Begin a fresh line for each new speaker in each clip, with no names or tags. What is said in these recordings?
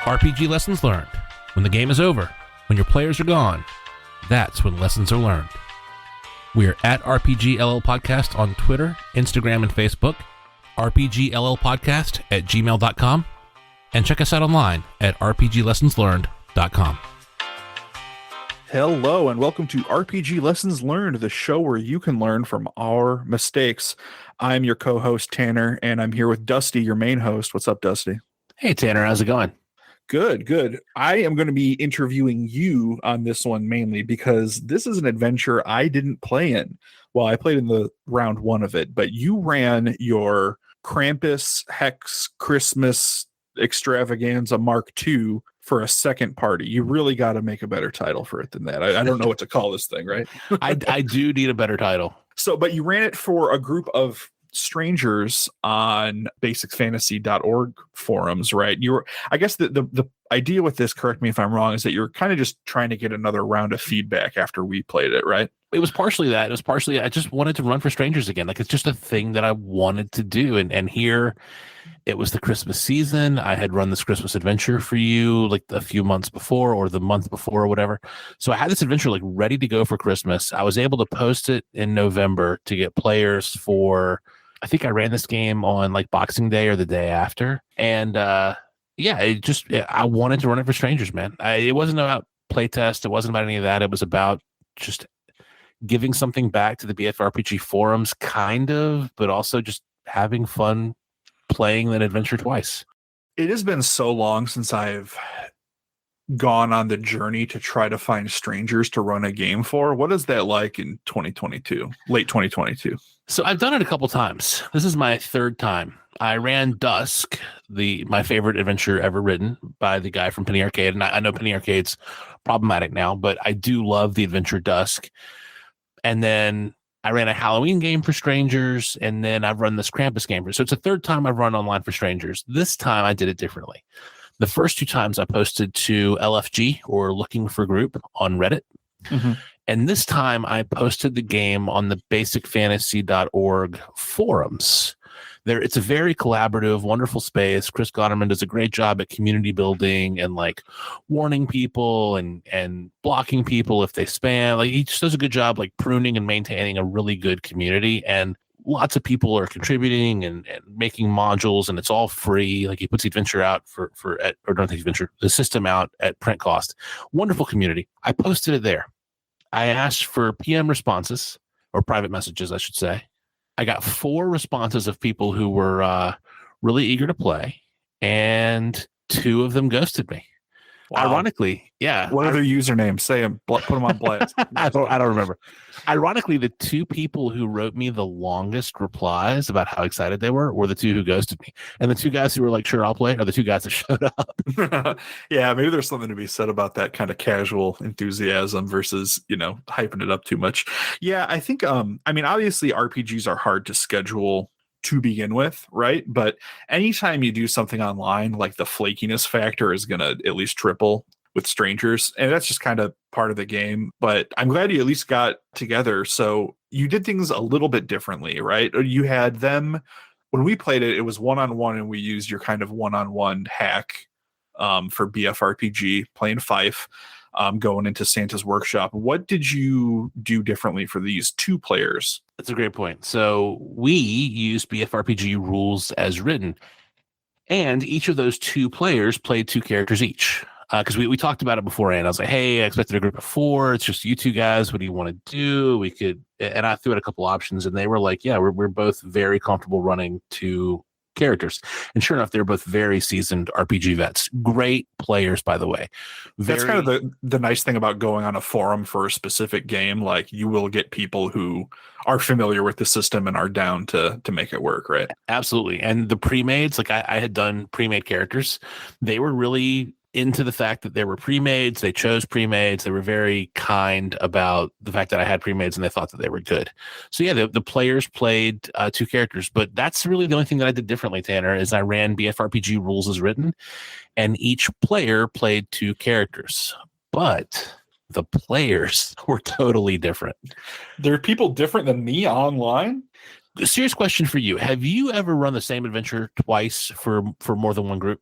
RPG lessons learned. When the game is over, when your players are gone, that's when lessons are learned. We are at RPGLL Podcast on Twitter, Instagram, and Facebook, rpgllpodcast@gmail.com, and check us out online at rpglessonslearned.com.
Hello, and welcome to RPG Lessons Learned, the show where you can learn from our mistakes. I'm your co-host, Tanner, and I'm here with Dusty, your main host. What's up, Dusty?
Hey, Tanner. How's it going?
Good. I am going to be interviewing you on this one mainly because this is an adventure I didn't play in. Well, I played in the round one of it, but you ran your Krampus Hex Christmas Extravaganza Mark II for a second party. You really got to make a better title for it than that. I don't know what to call this thing, right?
I do need a better title.
So, but you ran it for a group of strangers on basicfantasy.org forums, right? I guess the idea with this, correct me if I'm wrong, is that you're kind of just trying to get another round of feedback after we played it, right?
It was partially that. It was partially I just wanted to run for strangers again. Like, it's just a thing that I wanted to do. And here it was the Christmas season. I had run this Christmas adventure for you like a few months before or the month before or whatever. So I had this adventure like ready to go for Christmas. I was able to post it in November to get players for, I think I ran this game on like Boxing Day or the day after. And I wanted to run it for strangers, man. It wasn't about playtest. It wasn't about any of that. It was about just giving something back to the BFRPG forums, kind of, but also just having fun playing that adventure twice.
It has been so long since I've gone on the journey to try to find strangers to run a game for. What is that like in 2022, late 2022?
So I've done it a couple times. This is my third time. I ran Dusk, my favorite adventure ever written by the guy from Penny Arcade. And I know Penny Arcade's problematic now, but I do love the adventure Dusk. And then I ran a Halloween game for strangers, and then I've run this Krampus game. So it's the third time I've run online for strangers. This time I did it differently. The first two times I posted to LFG, or Looking for Group, on Reddit. Mm-hmm. And this time I posted the game on the basicfantasy.org forums. It's a very collaborative, wonderful space. Chris Gonerman does a great job at community building and like warning people and blocking people if they spam. Like, he just does a good job like pruning and maintaining a really good community. And lots of people are contributing and making modules, and it's all free. Like, he puts the adventure out the system out at print cost. Wonderful community. I posted it there. I asked for PM responses, or private messages, I should say. I got 4 responses of people who were really eager to play, and 2 of them ghosted me. Wow. Ironically, yeah.
What are their usernames? Say them. Put them on blast.
I don't remember. Ironically, the 2 people who wrote me the longest replies about how excited they were the 2 who ghosted me. And the 2 guys who were like, sure, I'll play, are the 2 guys that showed up.
Yeah, maybe there's something to be said about that kind of casual enthusiasm versus, hyping it up too much. Yeah, I think, obviously RPGs are hard to schedule to begin with, right? But anytime you do something online, like, the flakiness factor is going to at least triple with strangers, and that's just kind of part of the game. But I'm glad you at least got together. So you did things a little bit differently, right? You had them, when we played it, it was one-on-one, and we used your kind of one-on-one hack for BFRPG, playing Fife, going into Santa's workshop. What did you do differently for these 2 players?
That's a great point. So we used BFRPG rules as written, and each of those 2 players played 2 characters each. Because we talked about it beforehand. I was like, hey, I expected a group of 4. It's just you 2 guys. What do you want to do? We could, and I threw out a couple options, and they were like, yeah, we're both very comfortable running 2 characters. And sure enough, they're both very seasoned RPG vets. Great players, by the way.
That's kind of the nice thing about going on a forum for a specific game. Like, you will get people who are familiar with the system and are down to make it work, right?
Absolutely. And the pre-mades, like, I had done pre-made characters. They were really into the fact that there were pre-mades. They chose pre-mades. They were very kind about the fact that I had pre-mades, and they thought that they were good. So yeah, the players played 2 characters, but that's really the only thing that I did differently, Tanner, is I ran BFRPG rules as written, and each player played 2 characters. But the players were totally different.
There are people different than me online?
A serious question for you. Have you ever run the same adventure twice for more than one group?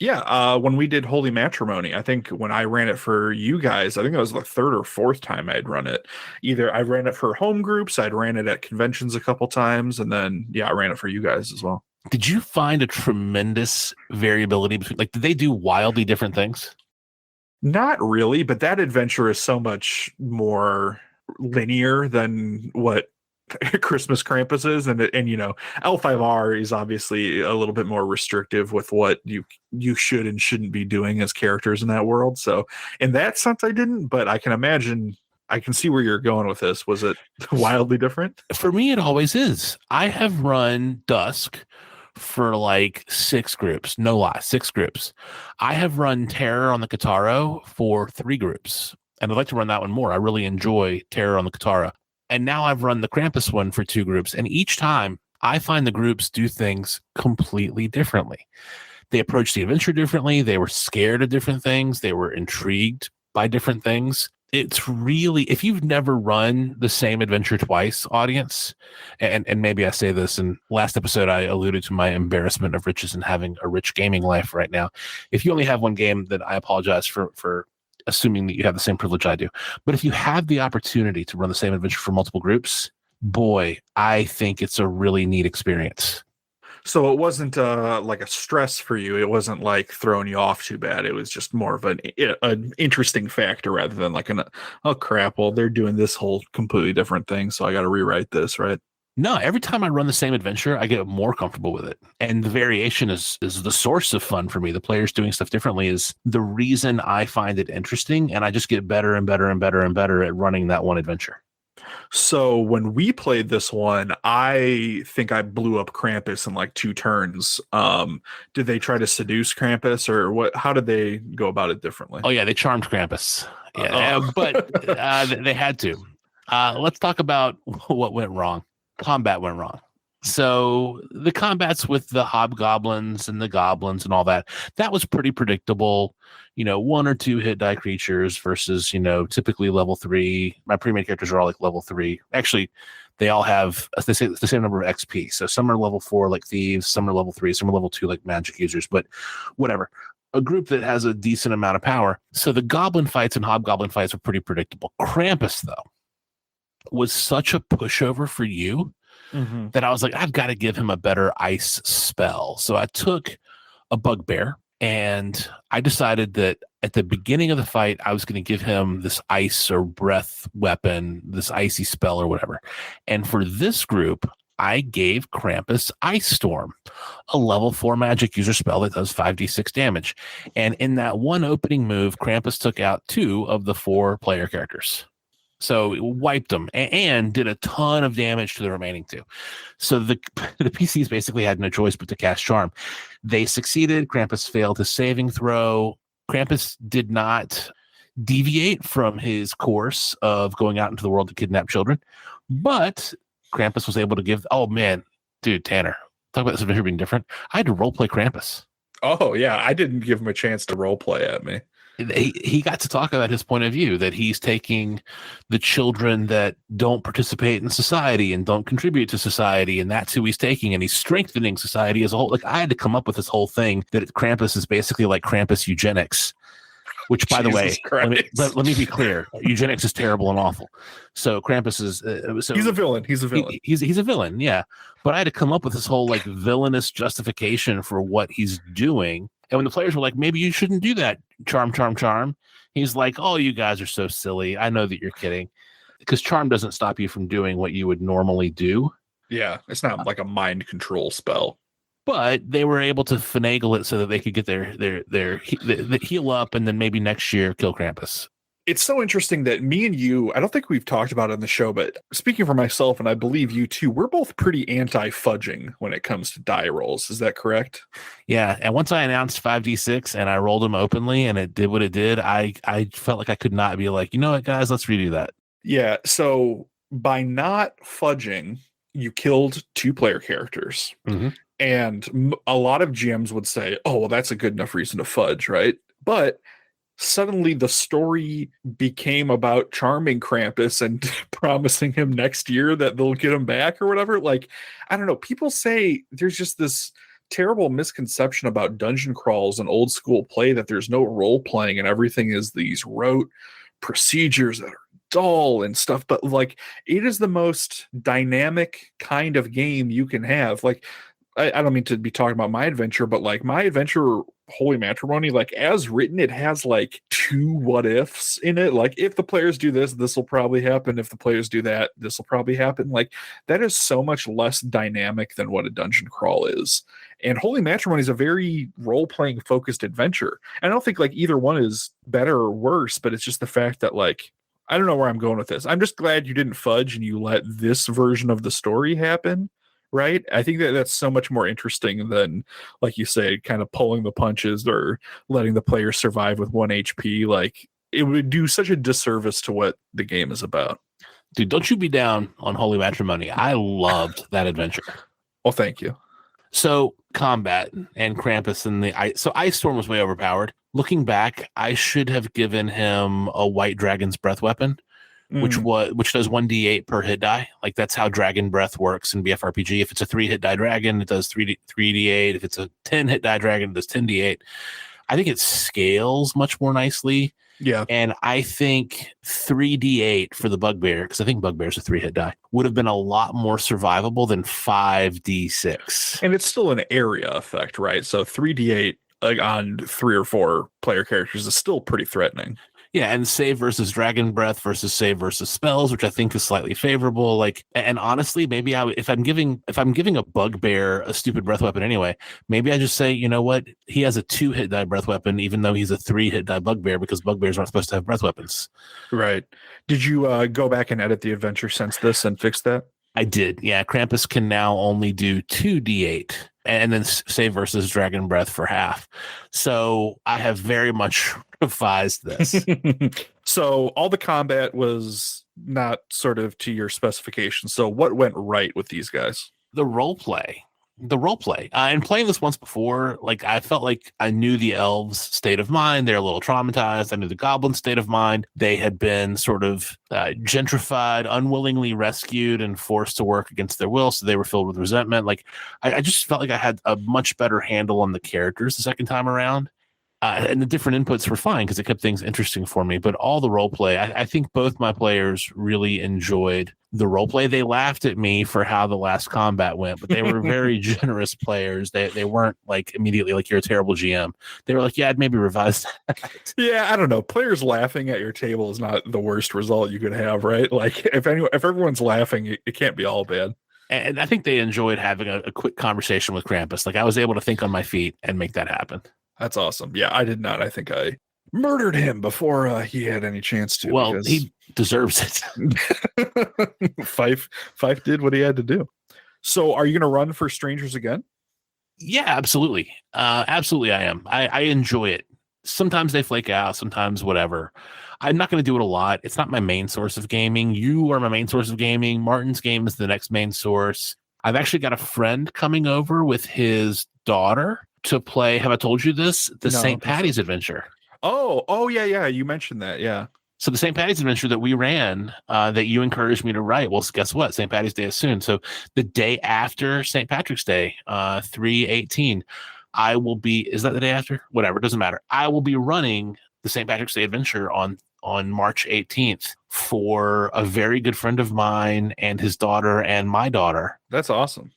Yeah, when we did Holy Matrimony, I think when I ran it for you guys, I think it was the third or fourth time I'd run it. Either I ran it for home groups, I'd ran it at conventions a couple times, and then yeah, I ran it for you guys as well.
Did you find a tremendous variability between, like, did they do wildly different things?
Not really, but that adventure is so much more linear than what Christmas Krampus is, and you know, L5R is obviously a little bit more restrictive with what you should and shouldn't be doing as characters in that world. So in that sense, I didn't, but I can imagine, I can see where you're going with this. Was it wildly different?
For me, it always is. I have run Dusk for like 6 groups, no lie, 6 groups. I have run Terror on the Kataro for 3 groups, and I'd like to run that one more. I really enjoy Terror on the Katara. And now I've run the Krampus one for 2 groups, and each time I find the groups do things completely differently. They approach the adventure differently. They were scared of different things. They were intrigued by different things. It's really, if you've never run the same adventure twice, audience, and maybe I say this in last episode, I alluded to my embarrassment of riches and having a rich gaming life right now. If you only have one game, then I apologize for assuming that you have the same privilege I do. But if you have the opportunity to run the same adventure for multiple groups, boy, I think it's a really neat experience.
So it wasn't like a stress for you. It wasn't like throwing you off too bad. It was just more of an interesting factor rather than like oh crap, well they're doing this whole completely different thing, so I got to rewrite this, right?
No, every time I run the same adventure, I get more comfortable with it. And the variation is the source of fun for me. The players doing stuff differently is the reason I find it interesting, and I just get better and better and better and better at running that one adventure.
So when we played this one, I think I blew up Krampus in like 2 turns. Did they try to seduce Krampus, or what? How did they go about it differently?
Oh yeah, they charmed Krampus. Yeah, but they had to. Let's talk about what went wrong. Combat went wrong. So the combats with the hobgoblins and the goblins and all that, that was pretty predictable. 1 or 2 hit die creatures versus, typically level 3. My pre-made characters are all like level 3. Actually, they all have the same number of XP. So some are level 4 like thieves, some are level 3, some are level 2 like magic users, but whatever. A group that has a decent amount of power. So the goblin fights and hobgoblin fights are pretty predictable. Krampus, though, was such a pushover for you that I was like, I've got to give him a better ice spell. So I took a bugbear and I decided that at the beginning of the fight, I was going to give him this ice or breath weapon, this icy spell or whatever. And for this group, I gave Krampus Ice Storm, a level 4 magic user spell that does 5d6 damage. And in that one opening move, Krampus took out 2 of the 4 player characters. So it wiped them and did a ton of damage to the remaining 2. So the PCs basically had no choice but to cast Charm. They succeeded. Krampus failed his saving throw. Krampus did not deviate from his course of going out into the world to kidnap children, but Krampus was able to give. Oh man, dude, Tanner, talk about this adventure being different. I had to roleplay Krampus.
Oh yeah, I didn't give him a chance to roleplay at me.
He got to talk about his point of view, that he's taking the children that don't participate in society and don't contribute to society, and that's who he's taking, and he's strengthening society as a whole. Like, I had to come up with this whole thing that Krampus is basically like Krampus eugenics, which, by the way, let me be clear, eugenics is terrible and awful. So Krampus is so
he's a villain. He's a villain.
He's a villain, yeah. But I had to come up with this whole like villainous justification for what he's doing. And when the players were like, maybe you shouldn't do that, charm, charm, charm, he's like, oh, you guys are so silly. I know that you're kidding. Because charm doesn't stop you from doing what you would normally do.
Yeah, it's not like a mind control spell.
But they were able to finagle it so that they could get their heal up and then maybe next year kill Krampus.
It's so interesting that me and you, I don't think we've talked about it on the show, but speaking for myself, and I believe you too, we're both pretty anti-fudging when it comes to die rolls. Is that correct?
Yeah. And once I announced 5d6 and I rolled them openly and it did what it did, I felt like I could not be like, you know what, guys, let's redo that.
Yeah. So by not fudging, you killed 2 player characters.
Mm-hmm.
And a lot of GMs would say, oh, well, that's a good enough reason to fudge, right? But suddenly the story became about charming Krampus and promising him next year that they'll get him back or whatever. Like, I don't know. People say there's just this terrible misconception about dungeon crawls and old school play that there's no role playing and everything is these rote procedures that are dull and stuff, but like it is the most dynamic kind of game you can have. Like I don't mean to be talking about my adventure, but like my adventure, Holy Matrimony, like as written, it has like two what ifs in it. Like if the players do this, this will probably happen. If the players do that, this will probably happen. Like that is so much less dynamic than what a dungeon crawl is. And Holy Matrimony is a very role playing focused adventure. I don't think like either one is better or worse, but it's just the fact that like I don't know where I'm going with this. I'm just glad you didn't fudge and you let this version of the story happen, right? I think that that's so much more interesting than, like you say, kind of pulling the punches or letting the player survive with 1 HP. Like it would do such a disservice to what the game is about.
Dude, don't you be down on Holy Matrimony. I loved that adventure.
Well, thank you.
So combat and Krampus and so Ice Storm was way overpowered. Looking back, I should have given him a White Dragon's Breath weapon, which does 1d8 per hit die. Like that's how Dragon Breath works in BFRPG. If it's a 3 hit die dragon, it does 3d8. If it's a 10 hit die dragon, it does 10d8. I think it scales much more nicely.
Yeah.
And I think 3d8 for the Bugbear, because I think Bugbear's a 3 hit die, would have been a lot more survivable than 5d6.
And it's still an area effect, right? So 3d8 like on 3 or 4 player characters is still pretty threatening.
Yeah, and save versus Dragon Breath versus save versus spells, which I think is slightly favorable. Like, and honestly, maybe if I'm giving a Bugbear a stupid breath weapon anyway, maybe I just say, you know what, he has a 2 hit die breath weapon, even though he's a 3 hit die Bugbear, because Bugbears aren't supposed to have breath weapons.
Right. Did you go back and edit the adventure since this and fix that?
I did. Yeah, Krampus can now only do 2d8 and then save versus Dragon Breath for half. So I have very much revised this.
So all the combat was not sort of to your specifications. So what went right with these guys?
The role play. And playing this once before, like I felt like I knew the elves' state of mind. They're a little traumatized. I knew the goblins' state of mind. They had been sort of gentrified, unwillingly rescued, and forced to work against their will. So they were filled with resentment. Like I just felt like I had a much better handle on the characters the second time around. And the different inputs were fine because it kept things interesting for me. But all the role play, I think both my players really enjoyed the role play. They laughed at me for how the last combat went, but they were very generous players. They weren't like immediately like, you're a terrible GM. They were like, yeah, I'd maybe revise that.
Yeah, I don't know. Players laughing at your table is not the worst result you could have, right? Like if everyone's laughing, it can't be all bad.
And I think they enjoyed having a quick conversation with Krampus. Like I was able to think on my feet and make that happen.
That's awesome. Yeah, I did not. I think I murdered him before he had any chance to.
Well, he deserves
it. Fife did what he had to do. So are you going to run for Strangers again?
Yeah, absolutely. Absolutely, I am. I enjoy it. Sometimes they flake out, sometimes whatever. I'm not going to do it a lot. It's not my main source of gaming. You are my main source of gaming. Martin's game is the next main source. I've actually got a friend coming over with his daughter to play, have I told you this? The St. Patty's Adventure.
Oh, yeah. You mentioned that, yeah.
So the St. Patty's Adventure that we ran, that you encouraged me to write, well, guess what? St. Patty's Day is soon. So the day after St. Patrick's Day, 3/18, I will be, is that the day after? Whatever, it doesn't matter. I will be running the St. Patrick's Day Adventure on March 18th for a very good friend of mine and his daughter and my daughter.
That's awesome.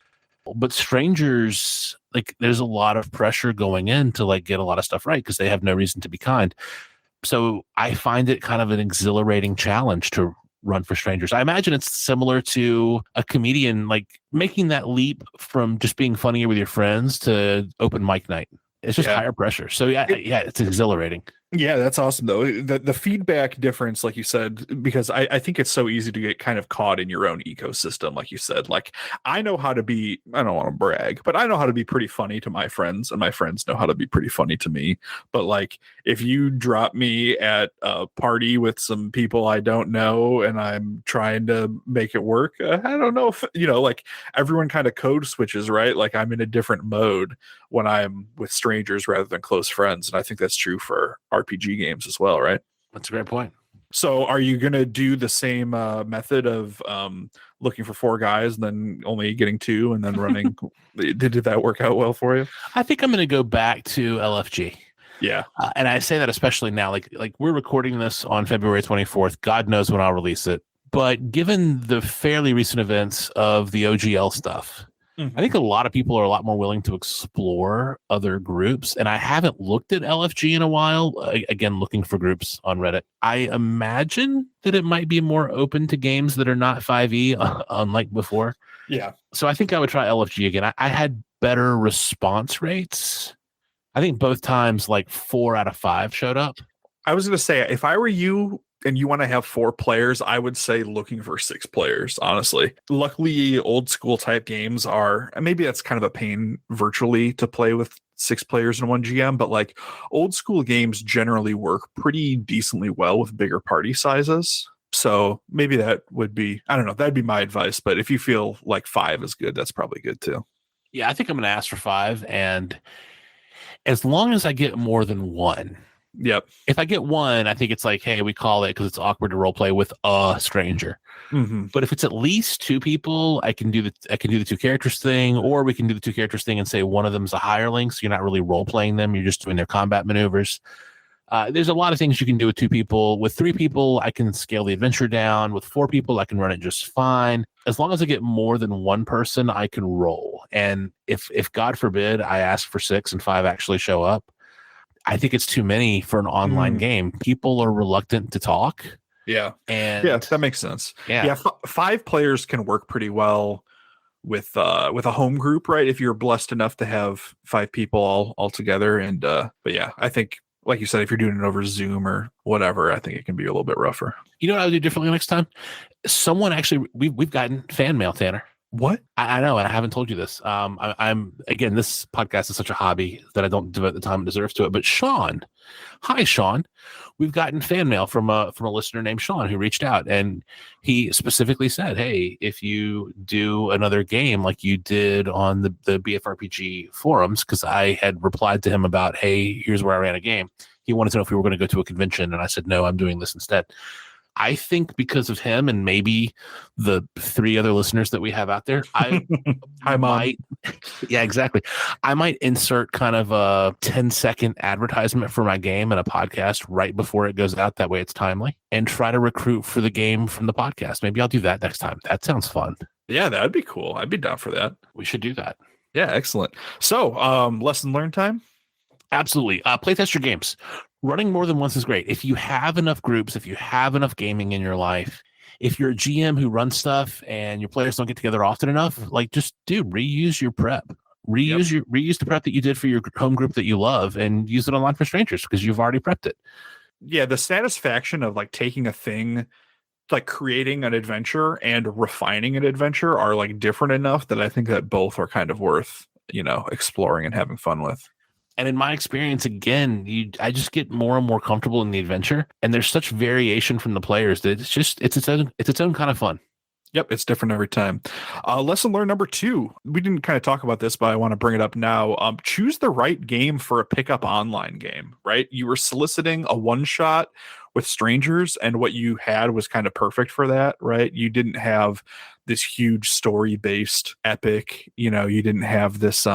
But Strangers, like there's a lot of pressure going in to like get a lot of stuff right because they have no reason to be kind. So I find it kind of an exhilarating challenge to run for Strangers. I imagine it's similar to a comedian like making that leap from just being funnier with your friends to open mic night. It's just higher pressure. So yeah, it's exhilarating.
Yeah, that's awesome though. The feedback difference, like you said, because I think it's so easy to get kind of caught in your own ecosystem, like you said. Like I know how to be, I don't want to brag, but I know how to be pretty funny to my friends, and my friends know how to be pretty funny to me. But like if you drop me at a party with some people I don't know and I'm trying to make it work, I don't know if, like everyone kind of code switches, right? Like I'm in a different mode when I'm with strangers rather than close friends. And I think that's true for RPG games as well, right?
That's a great point.
So are you going to do the same method of looking for four guys and then only getting two and then running? Did that work out well for you?
I think I'm going to go back to LFG.
Yeah.
And I say that especially now, like we're recording this on February 24th. God knows when I'll release it. But given the fairly recent events of the OGL stuff, I think a lot of people are a lot more willing to explore other groups. And I haven't looked at LFG in a while. Again, looking for groups on Reddit. I imagine that it might be more open to games that are not 5e, unlike before.
Yeah.
So I think I would try LFG again. I had better response rates. I think both times, like 4 out of 5 showed up.
I was going to say, if I were you and you want to have 4 players, I would say looking for 6 players, honestly. Luckily, old school type games are, and maybe that's kind of a pain virtually to play with 6 players in one GM, but like old school games generally work pretty decently well with bigger party sizes. So maybe that would be, I don't know, that'd be my advice. But if you feel like 5 is good, that's probably good too.
Yeah, I think I'm going to ask for 5. And as long as I get more than 1.
Yep.
If I get 1, I think it's like, hey, we call it because it's awkward to role play with a stranger.
Mm-hmm.
But if it's at least 2 people, I can do the 2 characters thing, or we can do the 2 characters thing and say one of them's a hireling, so you're not really role playing them; you're just doing their combat maneuvers. There's a lot of things you can do with 2 people. With 3 people, I can scale the adventure down. With 4 people, I can run it just fine. As long as I get more than 1 person, I can roll. And if God forbid I ask for 6 and 5 actually show up, I think it's too many for an online game. People are reluctant to talk.
Yeah.
And
yeah, that makes sense.
Yeah.
5 players can work pretty well with a home group, right? If you're blessed enough to have 5 people all together. And but yeah, I think, like you said, if you're doing it over Zoom or whatever, I think it can be a little bit rougher.
You know what I would do differently next time? Someone actually, we've gotten fan mail, Tanner.
What?
I know, and I haven't told you this. I'm again, this podcast is such a hobby that I don't devote the time it deserves to it. But Sean, hi Sean, we've gotten fan mail from a listener named Sean who reached out, and he specifically said, "Hey, if you do another game like you did on the BFRPG forums," because I had replied to him about, "Hey, here's where I ran a game." He wanted to know if we were going to go to a convention, and I said, "No, I'm doing this instead." I think because of him and maybe the 3 other listeners that we have out there, I might, yeah, exactly. I might insert kind of a 10-second advertisement for my game in a podcast right before it goes out. That way it's timely, and try to recruit for the game from the podcast. Maybe I'll do that next time. That sounds fun.
Yeah, that'd be cool. I'd be down for that.
We should do that.
Yeah, excellent. So, lesson learned time?
Absolutely. Playtest your games. Running more than once is great. If you have enough groups, if you have enough gaming in your life, if you're a GM who runs stuff and your players don't get together often enough, like just reuse your prep. Reuse the prep that you did for your home group that you love and use it online for strangers because you've already prepped it.
Yeah, the satisfaction of like taking a thing, like creating an adventure and refining an adventure are like different enough that I think that both are kind of worth, exploring and having fun with.
And in my experience, again, I just get more and more comfortable in the adventure, and there's such variation from the players that it's its own kind of fun.
Yep, it's different every time. Lesson learned number 2. We didn't kind of talk about this, but I want to bring it up now. Choose the right game for a pickup online game, right? You were soliciting a one-shot with strangers, and what you had was kind of perfect for that, right? You didn't have this huge story-based epic. You didn't have this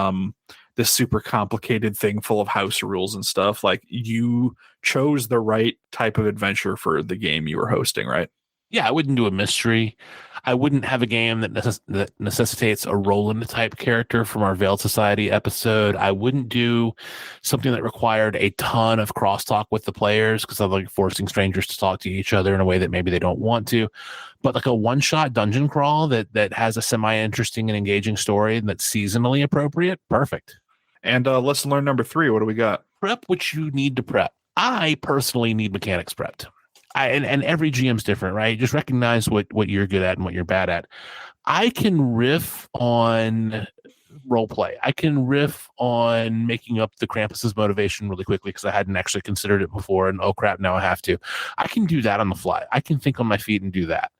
super complicated thing full of house rules and stuff. Like, you chose the right type of adventure for the game you were hosting, right?
Yeah, I wouldn't do a mystery. I wouldn't have a game that necessitates a Roland type character from our Veiled Society episode. I wouldn't do something that required a ton of crosstalk with the players because I'm like forcing strangers to talk to each other in a way that maybe they don't want to. But like a one-shot dungeon crawl that has a semi-interesting and engaging story that's seasonally appropriate, perfect.
And lesson learned number 3, what do we got?
Prep what you need to prep. I personally need mechanics prepped. And every GM's different, right? Just recognize what you're good at and what you're bad at. I can riff on role play. I can riff on making up the Krampus's motivation really quickly because I hadn't actually considered it before. And oh crap, now I have to. I can do that on the fly. I can think on my feet and do that.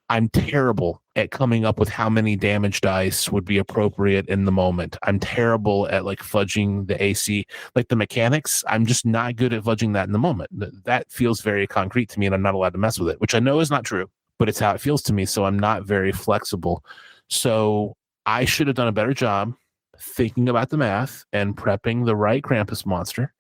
I'm terrible at coming up with how many damage dice would be appropriate in the moment. I'm terrible at like fudging the AC, like the mechanics. I'm just not good at fudging that in the moment. That feels very concrete to me, and I'm not allowed to mess with it, which I know is not true, but it's how it feels to me. So I'm not very flexible. So I should have done a better job thinking about the math and prepping the right Krampus monster.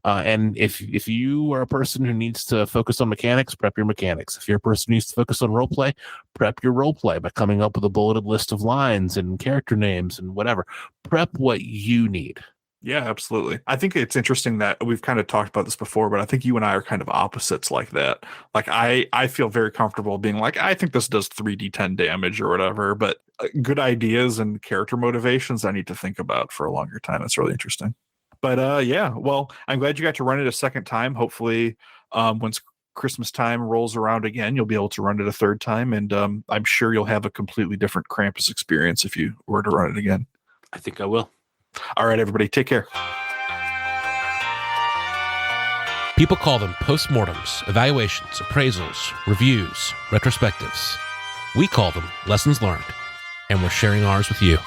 And if you are a person who needs to focus on mechanics, prep your mechanics. If you're a person who needs to focus on roleplay, prep your roleplay by coming up with a bulleted list of lines and character names and whatever. Prep what you need.
Yeah, absolutely. I think it's interesting that we've kind of talked about this before, but I think you and I are kind of opposites like that. Like I feel very comfortable being like, I think this does 3d10 damage or whatever, but good ideas and character motivations I need to think about for a longer time. It's really interesting. But yeah, well, I'm glad you got to run it a second time. Hopefully, once Christmas time rolls around again, you'll be able to run it a third time, and I'm sure you'll have a completely different Krampus experience if you were to run it again.
I think I will.
All right, everybody, take care.
People call them postmortems, evaluations, appraisals, reviews, retrospectives. We call them lessons learned, and we're sharing ours with you.